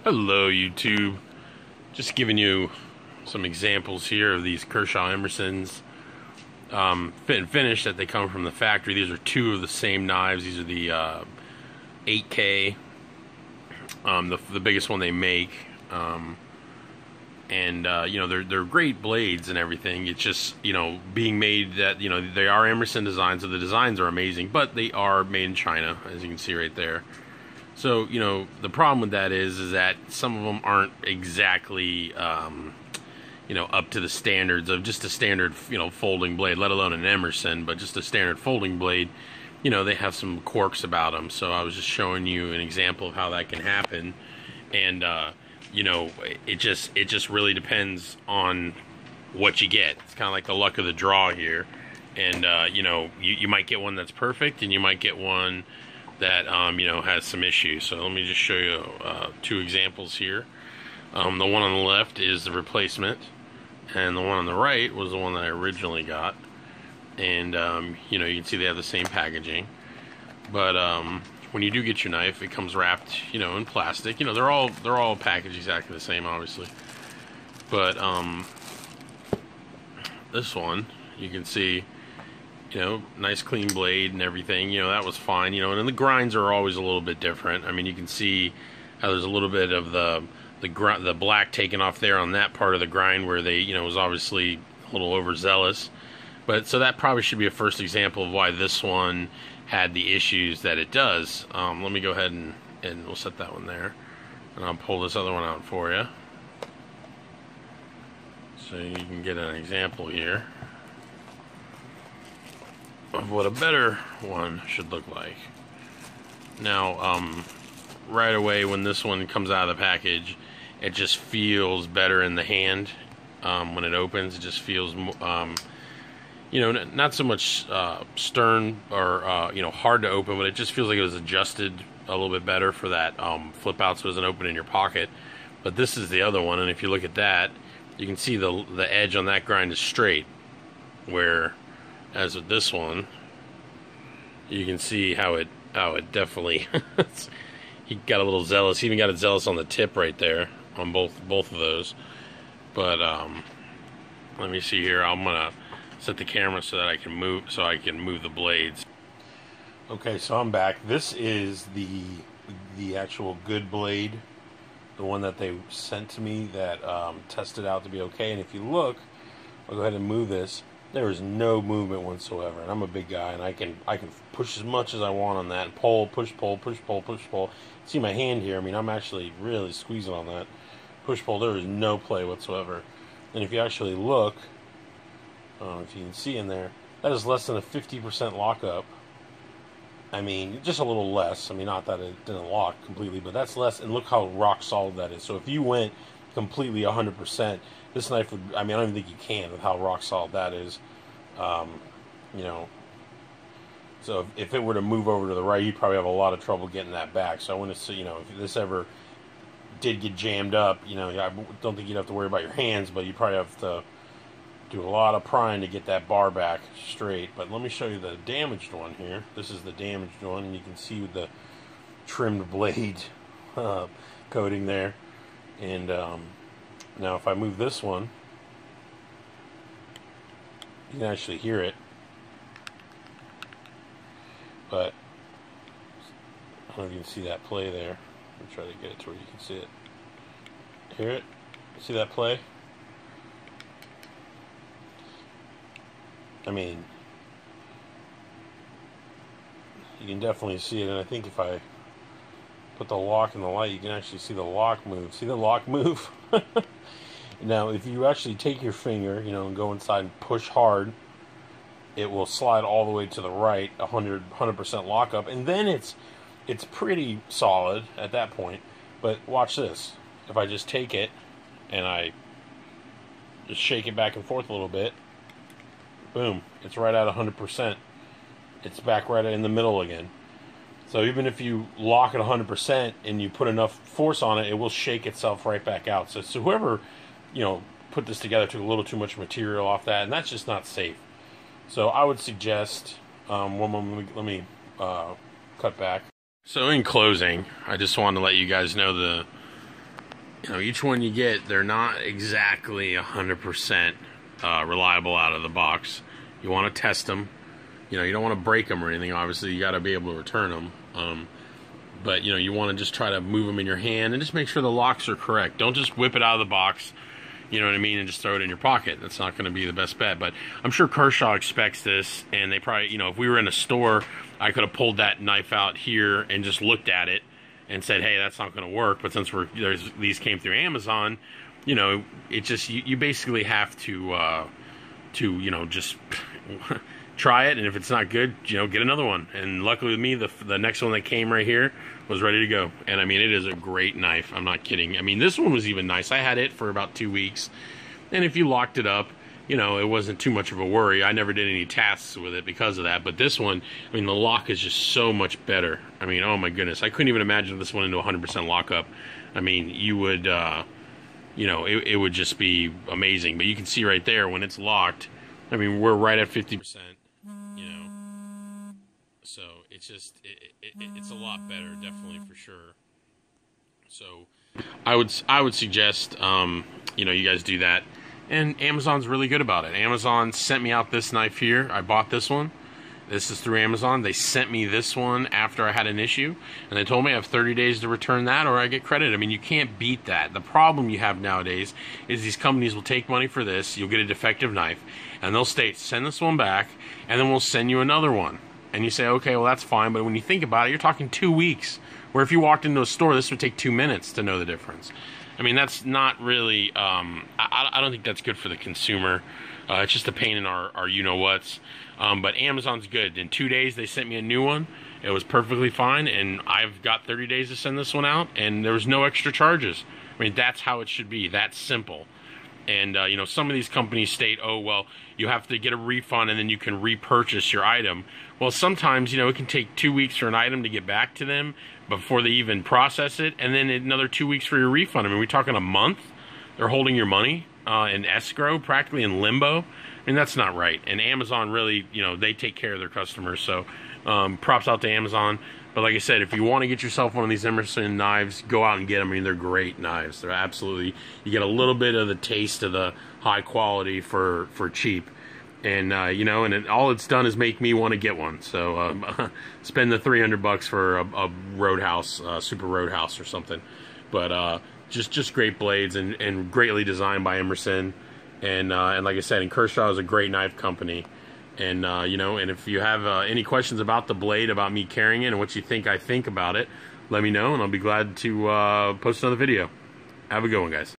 Hello YouTube, just giving you some examples here of these Kershaw Emersons, fit and finish that they come from the factory. These are two of the same knives. These are the 8K, the biggest one they make, and you know, they're great blades and everything. It's just, you know, being made that, you know, they are Emerson designs, so the designs are amazing, but they are made in China, as you can see right there. So, you know, the problem with that is that some of them aren't exactly, you know, up to the standards of just a standard, you know, folding blade, let alone an Emerson, but just a standard folding blade. You know, they have some quirks about them. So I was just showing you an example of how that can happen. And, you know, it just really depends on what you get. It's kind of like the luck of the draw here. And, you know, you might get one that's perfect, and you might get one that you know, has some issues. So let me just show you two examples here. The one on the left is the replacement, and the one on the right was the one that I originally got. And you know, you can see they have the same packaging, but when you do get your knife, it comes wrapped, you know, in plastic. You know, they're all packaged exactly the same, obviously, but this one, you can see, you know, nice clean blade and everything. You know, that was fine. You know, and then the grinds are always a little bit different. I mean, you can see how there's a little bit of the black taken off there on that part of the grind where they, you know, was obviously a little overzealous. But so that probably should be a first example of why this one had the issues that it does. Let me go ahead and we'll set that one there, and I'll pull this other one out for you so you can get an example here of what a better one should look like. Now, right away when this one comes out of the package, it just feels better in the hand. When it opens, it just feels, you know, not so much stern or you know, hard to open, but it just feels like it was adjusted a little bit better for that flip out, so it doesn't open in your pocket. But this is the other one, and if you look at that, you can see the edge on that grind is straight, where as with this one, you can see how it definitely he got a little zealous. He even got it zealous on the tip right there on both of those. But let me see here. I'm gonna set the camera so that I can move the blades. Okay, so I'm back. This is the actual good blade, the one that they sent to me that tested out to be okay. And if you look, I'll go ahead and move this. There is no movement whatsoever, and I'm a big guy, and I can push as much as I want on that, and pull, push, pull, push, pull, push, pull. See my hand here? I mean, I'm actually really squeezing on that. Push, pull, there is no play whatsoever. And if you actually look, if you can see in there, that is less than a 50% lockup. I mean, just a little less. I mean, not that it didn't lock completely, but that's less, and look how rock solid that is. So if you went completely 100%, this knife would, I mean, I don't even think you can with how rock solid that is. You know, so if it were to move over to the right, you'd probably have a lot of trouble getting that back. So I want to see, you know, if this ever did get jammed up, you know, I don't think you'd have to worry about your hands, but you probably have to do a lot of prying to get that bar back straight. But let me show you the damaged one here. This is the damaged one, and you can see the trimmed blade coating there. And now if I move this one, you can actually hear it. But I don't know if you can see that play there. Let me try to get it to where you can see it. Hear it? See that play? I mean, you can definitely see it, and I think if I put the lock in the light, you can actually see the lock move. See the lock move? Now, if you actually take your finger, you know, and go inside and push hard, it will slide all the way to the right, 100% lockup, and then it's pretty solid at that point. But watch this. If I just take it and I just shake it back and forth a little bit, boom, it's right at 100%. It's back right in the middle again. So even if you lock it 100% and you put enough force on it, it will shake itself right back out. So whoever, you know, put this together took a little too much material off that, and that's just not safe. So I would suggest, one moment, let me cut back. So in closing, I just wanted to let you guys know you know, each one you get, they're not exactly 100% reliable out of the box. You want to test them. You know, you don't want to break them or anything. Obviously, you got to be able to return them. But, you know, you want to just try to move them in your hand and just make sure the locks are correct. Don't just whip it out of the box, you know what I mean, and just throw it in your pocket. That's not going to be the best bet. But I'm sure Kershaw expects this, and they probably, you know, if we were in a store, I could have pulled that knife out here and just looked at it and said, hey, that's not going to work. But since these came through Amazon, you know, it just, you basically have to you know, just try it, and if it's not good, you know, get another one. And luckily with me, the next one that came right here was ready to go. And I mean, it is a great knife. I'm not kidding. I mean, this one was even nice. I had it for about 2 weeks, and if you locked it up, you know, it wasn't too much of a worry. I never did any tasks with it because of that. But this one, I mean, the lock is just so much better. I mean, oh my goodness, I couldn't even imagine this one into 100% lockup. I mean, you would, you know, it would just be amazing. But you can see right there when it's locked, I mean, we're right at 50%. You know, so it's just it's a lot better, definitely, for sure. So I would suggest you know, you guys do that. And Amazon's really good about it. Amazon sent me out this knife here. I bought this one. This is through Amazon. They sent me this one after I had an issue, and they told me I have 30 days to return that or I get credit. I mean, you can't beat that. The problem you have nowadays is these companies will take money for this. You'll get a defective knife, and they'll state, send this one back, and then we'll send you another one. And you say, okay, well, that's fine. But when you think about it, you're talking 2 weeks, where if you walked into a store, this would take 2 minutes to know the difference. I mean, that's not really, I don't think that's good for the consumer. It's just a pain in our you-know-whats. But Amazon's good. In 2 days, they sent me a new one. It was perfectly fine, and I've got 30 days to send this one out, and there was no extra charges. I mean, that's how it should be. That's simple. And, you know, some of these companies state, oh, well, you have to get a refund, and then you can repurchase your item. Well, sometimes, you know, it can take 2 weeks for an item to get back to them before they even process it, and then another 2 weeks for your refund. I mean, we're talking a month. They're holding your money in escrow, practically in limbo. I mean, that's not right. And Amazon really, you know, they take care of their customers. So props out to Amazon. But like I said, if you want to get yourself one of these Emerson knives, go out and get them. I mean, they're great knives. They're absolutely, you get a little bit of the taste of the high quality for cheap. And, you know, and all it's done is make me want to get one. So spend the $300 for a Roadhouse, Super Roadhouse or something. But just great blades and greatly designed by Emerson. And like I said, and Kershaw is a great knife company. And, you know, and if you have any questions about the blade, about me carrying it, and what you think I think about it, let me know, and I'll be glad to post another video. Have a good one, guys.